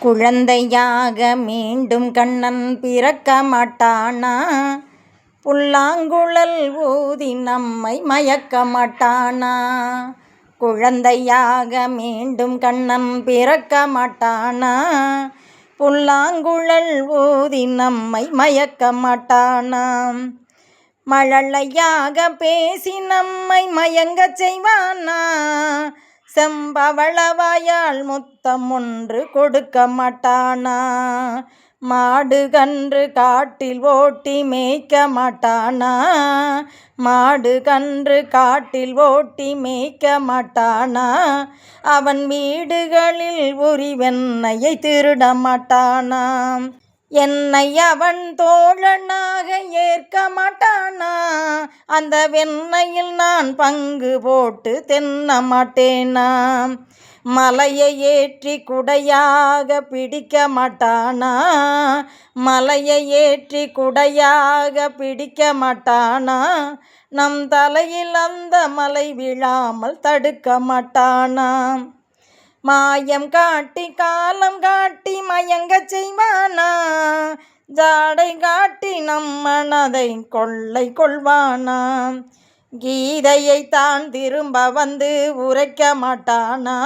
குழந்தையாக மீண்டும் கண்ணன் பிறக்க மாட்டானா? புல்லாங்குழல் ஊதி நம்மை மயக்க மாட்டானா? குழந்தையாக மீண்டும் கண்ணன் பிறக்க மாட்டானா? புல்லாங்குழல் ஊதி நம்மை மயக்க மாட்டானா? மழலையாக பேசி நம்மை மயங்கச் செய்வானா? செம்பவளவாயால் முத்தம் ஒன்று கொடுக்க மாட்டானா? மாடு கன்று காட்டில் ஓட்டி மேய்க்க மாட்டானா? மாடு கன்று காட்டில் ஓட்டி மேய்க்க மாட்டானா? அவன் வீடுகளில் உரிவெண்ணையை திருட மாட்டானா? என்னை அவன் தோழனாக ஏற்க மாட்டானா? அந்த வெண்ணையில் நான் பங்கு போட்டு தென்ன மாட்டேனா? மலையை ஏற்றி குடையாக பிடிக்க மாட்டானா? மலையை ஏற்றி குடையாக பிடிக்க மாட்டானா? நம் தலையில் அந்த மலை விழாமல் தடுக்க மாட்டானா? மாயம் காட்டி காலம் காட்டி மயங்கச் செய்வானா? ஜாடை காட்டி நம் மனதை கொள்ளை கொள்வானா? கீதையை தான் திரும்ப வந்து உரைக்க மாட்டானா?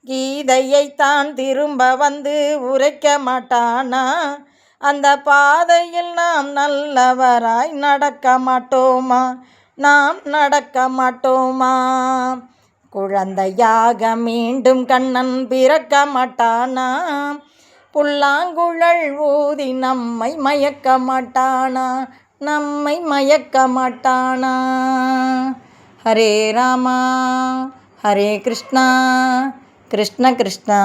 கீதையை தான் திரும்ப வந்து உரைக்க மாட்டானா? அந்த பாதையில் நாம் நல்லவராய் நடக்க மாட்டோமா? நாம் நடக்க மாட்டோமா? குழந்தையாக மீண்டும் கண்ணன் பிறக்க மாட்டானா? புல்லாங்குழல் ஊதி நம்மை மயக்க மாட்டானா? நம்மை மயக்க மாட்டானா? ஹரே ராமா ஹரே கிருஷ்ணா கிருஷ்ண கிருஷ்ணா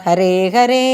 ஹரே ஹரே.